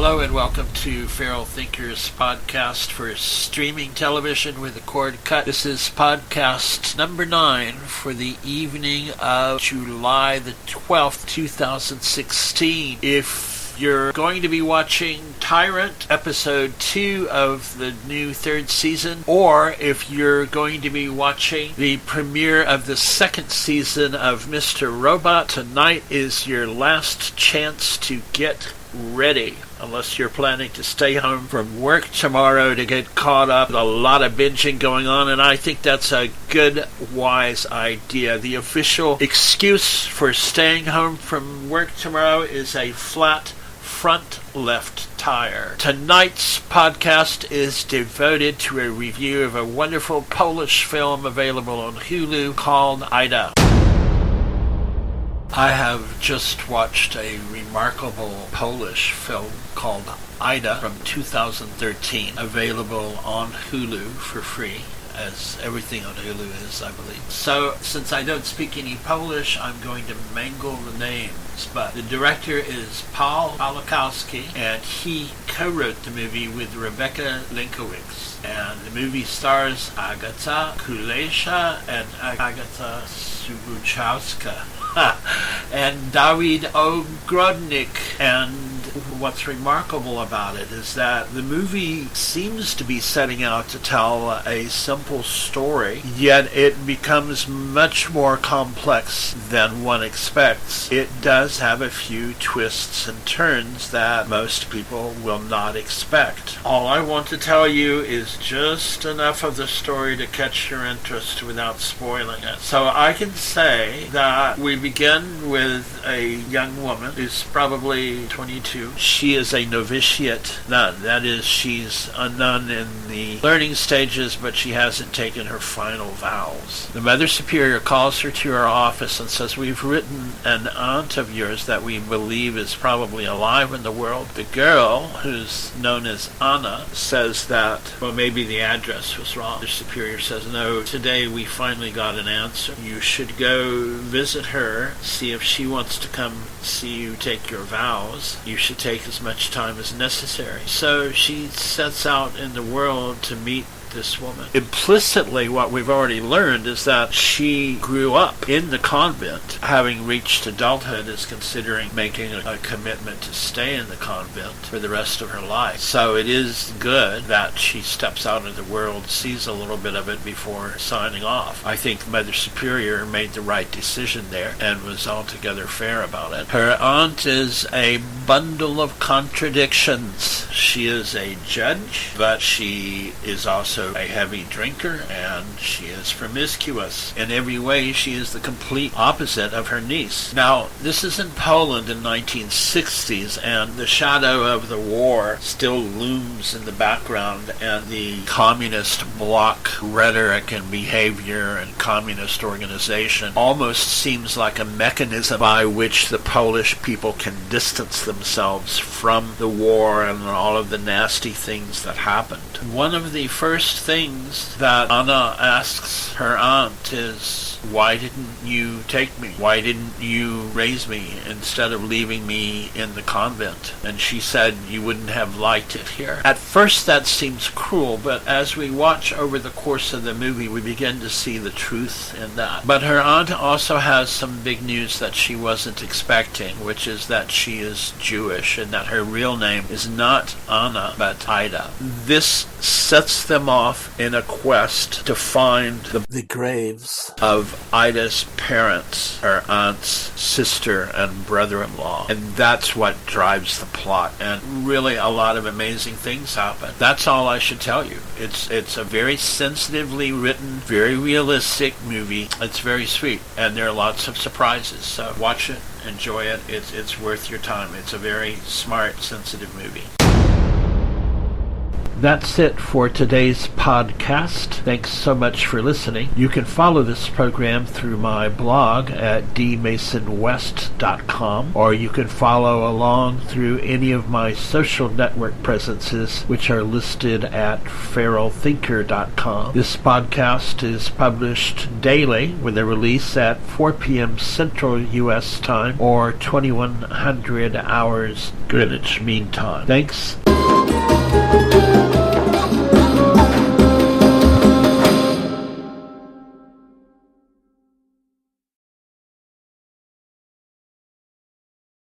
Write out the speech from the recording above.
Hello and welcome to Feral Thinkers podcast for streaming television with a cord cut. This is podcast number 9 for the evening of July the 12th, 2016. If you're going to be watching Tyrant, episode 2 of the new 3rd season, or if you're going to be watching the premiere of the 2nd season of Mr. Robot, tonight is your last chance to get ready. Unless you're planning to stay home from work tomorrow to get caught up. A lot of binging going on, and I think that's a good, wise idea. The official excuse for staying home from work tomorrow is a flat front left tire. Tonight's podcast is devoted to a review of a wonderful Polish film available on Hulu called Ida. I have just watched a remarkable Polish film called Ida from 2013, available on Hulu for free, as everything on Hulu is, I believe. So, since I don't speak any Polish, I'm going to mangle the names. But the director is Paul Balakowski, and he co-wrote the movie with Rebecca Linkowicz. And the movie stars Agata Kulesza and Agata Subuchowska. And Dawid Ogrodnik. And what's remarkable about it is that the movie seems to be setting out to tell a simple story, yet it becomes much more complex than one expects. It does have a few twists and turns that most people will not expect. All I want to tell you is just enough of the story to catch your interest without spoiling it. So I can say that we begin with a young woman who's probably 22. She is a novitiate nun. That is, she's a nun in the learning stages, but she hasn't taken her final vows. The Mother Superior calls her to her office and says, "We've written an aunt of yours that we believe is probably alive in the world." The girl, who's known as Anna, says that, well, maybe the address was wrong. The Superior says, "No, today we finally got an answer. You should go visit her, see if she wants to come see you take your vows. You should take as much time as necessary." So she sets out in the world to meet this woman. Implicitly, what we've already learned is that she grew up in the convent. Having reached adulthood, is considering making a commitment to stay in the convent for the rest of her life. So it is good that she steps out into the world, sees a little bit of it before signing off. I think Mother Superior made the right decision there and was altogether fair about it. Her aunt is a bundle of contradictions. She is a judge, but she is also a heavy drinker, and she is promiscuous. In every way, she is the complete opposite of her niece. Now, this is in Poland in 1960s, and the shadow of the war still looms in the background, and the communist bloc rhetoric and behavior and communist organization almost seems like a mechanism by which the Polish people can distance themselves from the war and all of the nasty things that happened. One of the first things that Anna asks her aunt is, "Why didn't you take me? Why didn't you raise me instead of leaving me in the convent?" And she said, "You wouldn't have liked it here." At first that seems cruel, but as we watch over the course of the movie, we begin to see the truth in that. But her aunt also has some big news that she wasn't expecting, which is that she is Jewish and that her real name is not Anna, but Ida. This sets them off in a quest to find the graves of Ida's parents, her aunt's sister and brother-in-law. And that's what drives the plot. And really a lot of amazing things happen. That's all I should tell you. It's a very sensitively written, very realistic movie. It's very sweet. And there are lots of surprises. So watch it, enjoy it. It's worth your time. It's a very smart, sensitive movie. That's it for today's podcast. Thanks so much for listening. You can follow this program through my blog at dmasonwest.com, or you can follow along through any of my social network presences, which are listed at feralthinker.com. This podcast is published daily with a release at 4 p.m. Central U.S. time or 2100 hours Greenwich Mean Time. Thanks.